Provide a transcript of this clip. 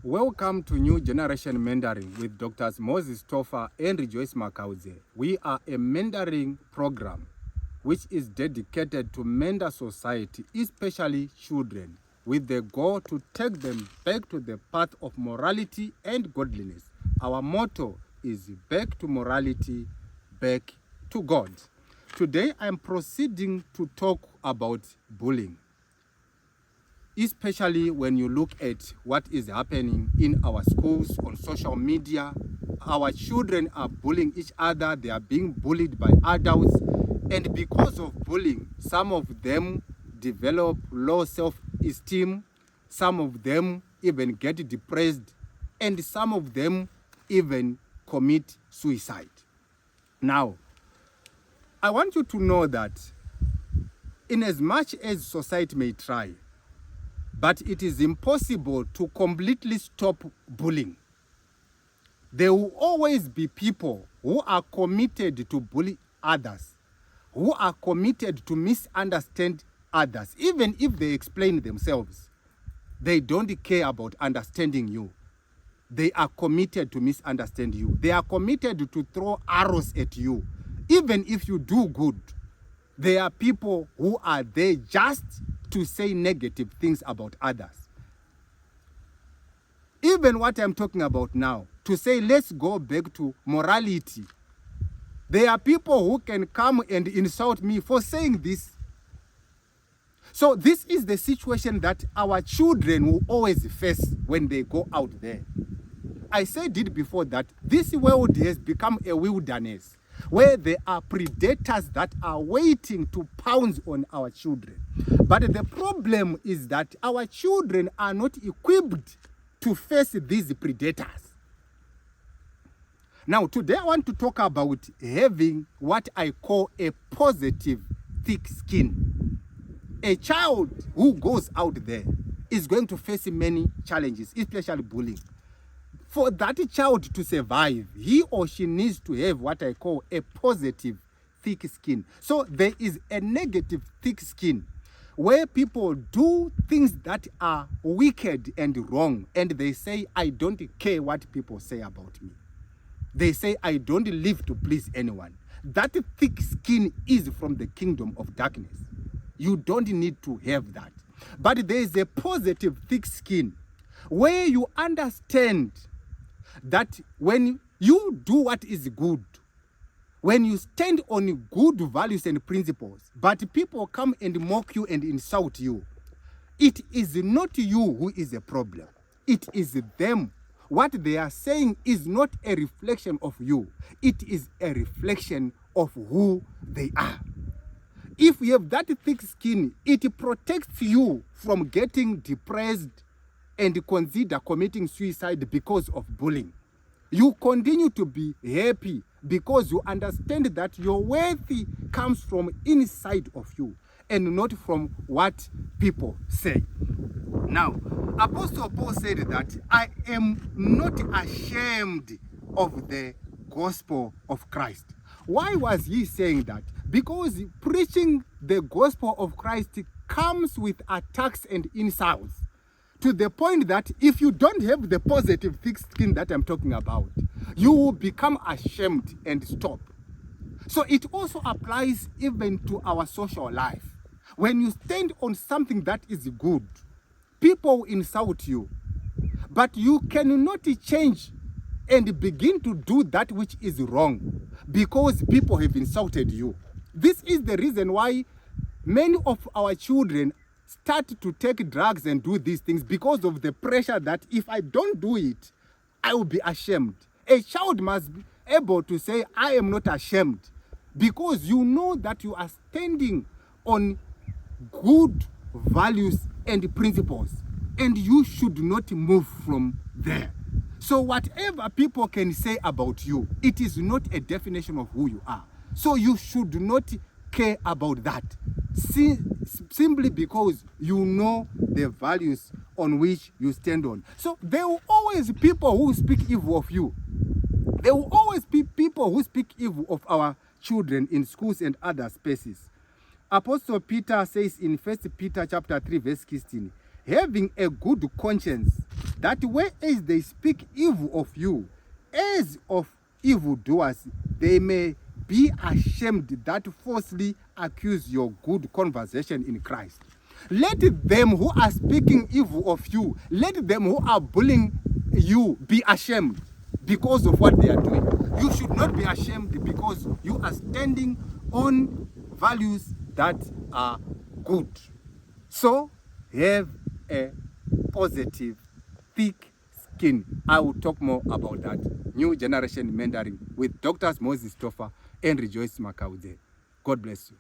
Welcome to New Generation Mentoring with Drs. Moses Toffa and Rejoice Makauze. We are a mentoring program which is dedicated to mentor society, especially children, with the goal to take them back to the path of morality and godliness. Our motto is back to morality, back to God. Today I am proceeding to talk about bullying, especially when you look at what is happening in our schools, on social media. Our children are bullying each other. They are being bullied by adults. And because of bullying, some of them develop low self-esteem. Some of them even get depressed. And some of them even commit suicide. Now, I want you to know that in as much as society may try, but it is impossible to completely stop bullying. There will always be people who are committed to bully others, who are committed to misunderstand others. Even if they explain themselves, they don't care about understanding you. They are committed to misunderstand you. They are committed to throw arrows at you. Even if you do good, there are people who are there just to say negative things about others. Even what I'm talking about now, to say let's go back to morality. There are people who can come and insult me for saying this. So this is the situation that our children will always face when they go out there. I said it before that this world has become a wilderness where there are predators that are waiting to pounce on our children. But the problem is that our children are not equipped to face these predators. Now, today I want to talk about having what I call a positive thick skin. A child who goes out there is going to face many challenges, especially bullying. For that child to survive, he or she needs to have what I call a positive thick skin. So there is a negative thick skin where people do things that are wicked and wrong, and they say, I don't care what people say about me. They say, I don't live to please anyone. That thick skin is from the kingdom of darkness. You don't need to have that. But there is a positive thick skin where you understand that when you do what is good, when you stand on good values and principles, but people come and mock you and insult you, it is not you who is a problem. It is them. What they are saying is not a reflection of you. It is a reflection of who they are. If you have that thick skin, it protects you from getting depressed and consider committing suicide because of bullying. You continue to be happy because you understand that your worth comes from inside of you and not from what people say. Now, Apostle Paul said that I am not ashamed of the gospel of Christ. Why was he saying that? Because preaching the gospel of Christ comes with attacks and insults, to the point that if you don't have the positive thick skin that I'm talking about, you will become ashamed and stop. So it also applies even to our social life. When you stand on something that is good, people insult you, but you cannot change and begin to do that which is wrong because people have insulted you. This is the reason why many of our children start to take drugs and do these things, because of the pressure that if I don't do it, I will be ashamed. A child must be able to say, I am not ashamed, because you know that you are standing on good values and principles, and you should not move from there. So whatever people can say about you, it is not a definition of who you are. So you should not care about that, simply because you know the values on which you stand on. So there will always be people who speak evil of you. There will always be people who speak evil of our children in schools and other spaces. Apostle Peter says in 1 Peter chapter 3 verse 16, having a good conscience that whereas they speak evil of you, as of evildoers, they may be ashamed that falsely accuse your good conversation in Christ. Let them who are speaking evil of you, let them who are bullying you be ashamed because of what they are doing. You should not be ashamed because you are standing on values that are good. So have a positive, thick skin. I will talk more about that. New Generation Mentoring with Drs. Moses Topher and Rejoice Makauze. God bless you.